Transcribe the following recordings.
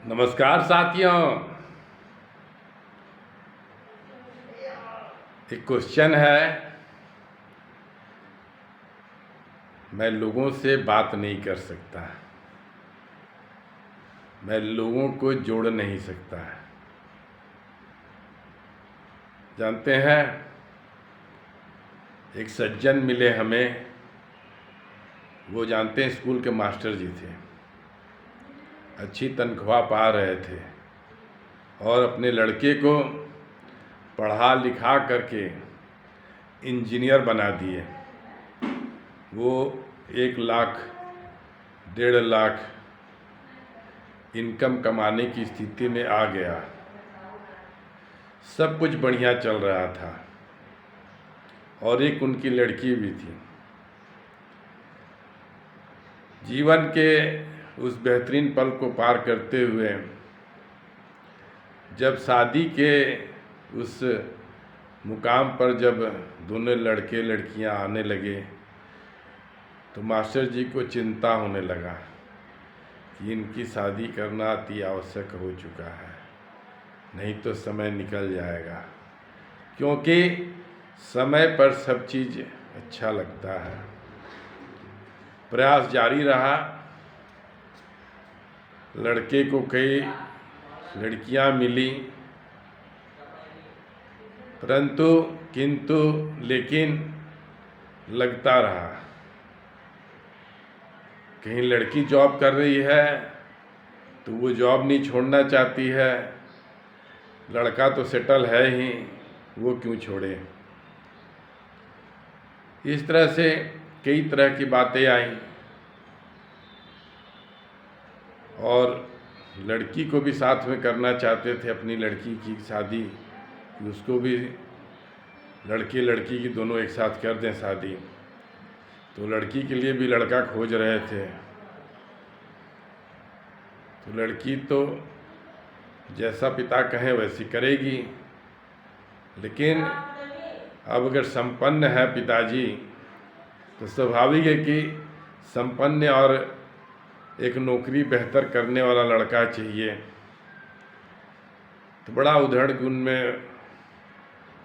नमस्कार साथियों। एक क्वेश्चन है, मैं लोगों से बात नहीं कर सकता, मैं लोगों को जोड़ नहीं सकता। जानते हैं, एक सज्जन मिले हमें। वो जानते हैं स्कूल के मास्टर जी थे, अच्छी तनख्वाह पा रहे थे और अपने लड़के को पढ़ा लिखा करके इंजीनियर बना दिए। वो 1 लाख 1.5 लाख इनकम कमाने की स्थिति में आ गया। सब कुछ बढ़िया चल रहा था और एक उनकी लड़की भी थी। जीवन के उस बेहतरीन पल को पार करते हुए जब शादी के उस मुकाम पर जब दोनों लड़के लड़कियां आने लगे तो मास्टर जी को चिंता होने लगा कि इनकी शादी करना अति आवश्यक हो चुका है, नहीं तो समय निकल जाएगा। क्योंकि समय पर सब चीज़ अच्छा लगता है। प्रयास जारी रहा। लड़के को कई लड़कियां मिली, परंतु किंतु लेकिन लगता रहा। कहीं लड़की जॉब कर रही है तो वो जॉब नहीं छोड़ना चाहती है, लड़का तो सेटल है ही, वो क्यों छोड़े। इस तरह से कई तरह की बातें आईं और लड़की को भी साथ में करना चाहते थे अपनी लड़की की शादी, कि उसको भी लड़के लड़की की दोनों एक साथ कर दें शादी। तो लड़की के लिए भी लड़का खोज रहे थे। तो लड़की तो जैसा पिता कहे वैसी करेगी, लेकिन अब अगर संपन्न है पिताजी तो स्वाभाविक है कि संपन्न और एक नौकरी बेहतर करने वाला लड़का चाहिए। तो बड़ा उधड़ गुन में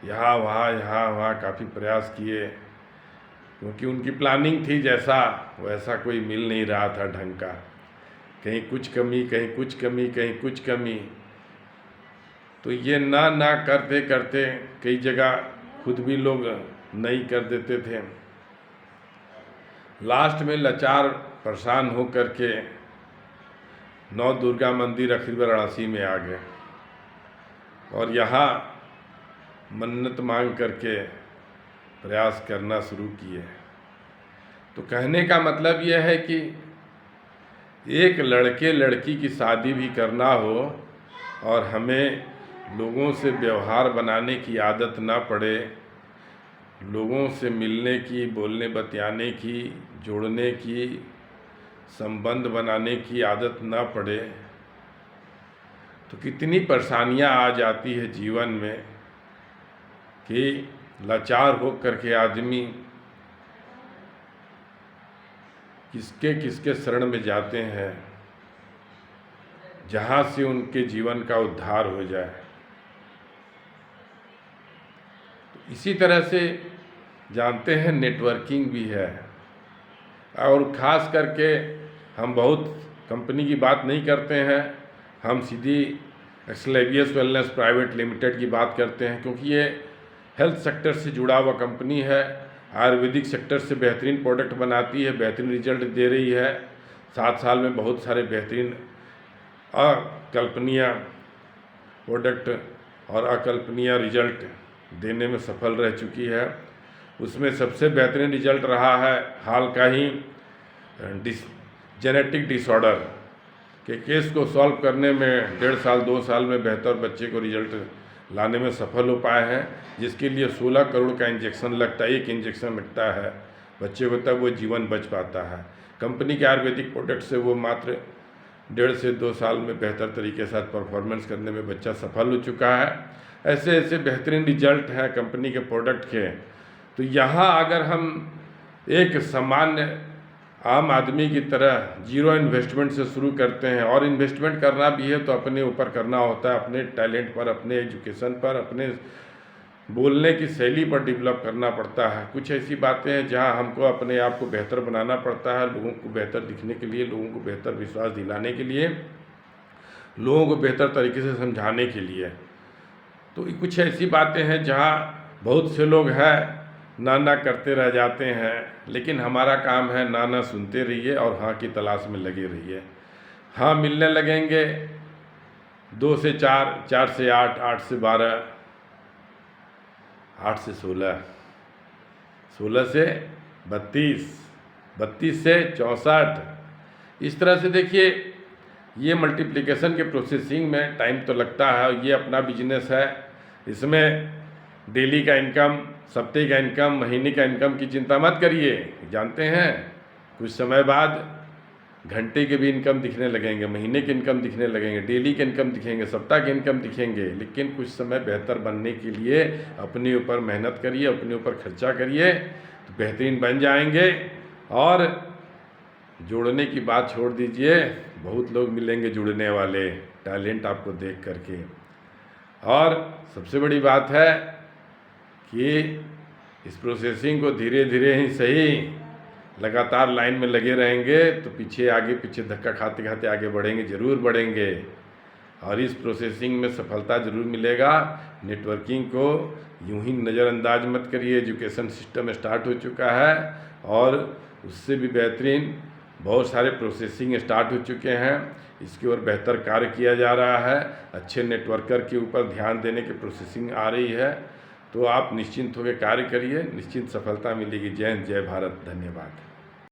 यहाँ वहाँ काफ़ी प्रयास किए, क्योंकि उनकी प्लानिंग थी जैसा वैसा कोई मिल नहीं रहा था ढंग का। कहीं कुछ कमी, कहीं कुछ कमी, कहीं कुछ कमी। तो ये ना करते करते कई जगह खुद भी लोग नहीं कर देते थे। लास्ट में लाचार परेशान हो करके नौ दुर्गा मंदिर अखिल वाराणसी में आ गए और यहाँ मन्नत मांग करके प्रयास करना शुरू किए। तो कहने का मतलब यह है कि एक लड़के लड़की की शादी भी करना हो और हमें लोगों से व्यवहार बनाने की आदत ना पड़े, लोगों से मिलने की, बोलने बतियाने की, जोड़ने की, संबंध बनाने की आदत ना पड़े, तो कितनी परेशानियां आ जाती है जीवन में कि लाचार हो करके आदमी किसके किसके शरण में जाते हैं जहाँ से उनके जीवन का उद्धार हो जाए। तो इसी तरह से जानते हैं नेटवर्किंग भी है, और ख़ास करके हम बहुत कंपनी की बात नहीं करते हैं, हम सीधी एक्सलेवियस वेलनेस प्राइवेट लिमिटेड की बात करते हैं, क्योंकि ये हेल्थ सेक्टर से जुड़ा हुआ कंपनी है। आयुर्वेदिक सेक्टर से बेहतरीन प्रोडक्ट बनाती है, बेहतरीन रिजल्ट दे रही है। 7 साल में बहुत सारे बेहतरीन अकल्पनीय प्रोडक्ट और अकल्पनीय रिजल्ट देने में सफल रह चुकी है। उसमें सबसे बेहतरीन रिजल्ट रहा है हाल का ही जेनेटिक डिसऑर्डर के केस को सॉल्व करने में 1.5 साल 2 साल में बेहतर बच्चे को रिजल्ट लाने में सफल हो पाए हैं, जिसके लिए 16 करोड़ का इंजेक्शन लगता है। एक इंजेक्शन लगता है बच्चे को, तब वो जीवन बच पाता है। कंपनी के आयुर्वेदिक प्रोडक्ट से वो मात्र 1.5 से 2 साल में बेहतर तरीके से परफॉर्मेंस करने में बच्चा सफल हो चुका है। ऐसे ऐसे बेहतरीन रिजल्ट हैं कंपनी के प्रोडक्ट के। तो यहाँ अगर हम एक सामान्य आम आदमी की तरह जीरो इन्वेस्टमेंट से शुरू करते हैं। और इन्वेस्टमेंट करना भी है तो अपने ऊपर करना होता है, अपने टैलेंट पर, अपने एजुकेशन पर, अपने बोलने की शैली पर डेवलप करना पड़ता है। कुछ ऐसी बातें हैं जहां हमको अपने आप को बेहतर बनाना पड़ता है, लोगों को बेहतर दिखने के लिए, लोगों को बेहतर विश्वास दिलाने के लिए, लोगों को बेहतर तरीके से समझाने के लिए। तो कुछ ऐसी बातें हैं जहां बहुत से लोग हैं ना ना करते रह जाते हैं, लेकिन हमारा काम है ना ना सुनते रहिए और हाँ की तलाश में लगे रहिए। हाँ मिलने लगेंगे 2 से 4, 4 से 8, 8 से 12, 8 से 16, 16 से 32, 32 से 64। इस तरह से देखिए ये मल्टीप्लिकेशन के प्रोसेसिंग में टाइम तो लगता है। ये अपना बिजनेस है, इसमें डेली का इनकम, सप्ताह का इनकम, महीने का इनकम की चिंता मत करिए। जानते हैं कुछ समय बाद घंटे के भी इनकम दिखने लगेंगे, महीने के इनकम दिखने लगेंगे, डेली के इनकम दिखेंगे, सप्ताह के इनकम दिखेंगे। लेकिन कुछ समय बेहतर बनने के लिए अपने ऊपर मेहनत करिए, अपने ऊपर खर्चा करिए तो बेहतरीन बन जाएंगे। और जोड़ने की बात छोड़ दीजिए, बहुत लोग मिलेंगे जुड़ने वाले टैलेंट आपको देख करके। और सबसे बड़ी बात है कि इस प्रोसेसिंग को धीरे धीरे ही सही लगातार लाइन में लगे रहेंगे तो पीछे आगे पीछे धक्का खाते खाते आगे बढ़ेंगे, ज़रूर बढ़ेंगे। और इस प्रोसेसिंग में सफलता ज़रूर मिलेगा। नेटवर्किंग को यूं ही नज़रअंदाज मत करिए। एजुकेशन सिस्टम स्टार्ट हो चुका है और उससे भी बेहतरीन बहुत सारे प्रोसेसिंग स्टार्ट हो चुके हैं। इसकी ओर बेहतर कार्य किया जा रहा है। अच्छे नेटवर्कर के ऊपर ध्यान देने की प्रोसेसिंग आ रही है। तो आप निश्चिंत होकर कार्य करिए, निश्चिंत सफलता मिलेगी। जय हिंद, जय भारत, धन्यवाद।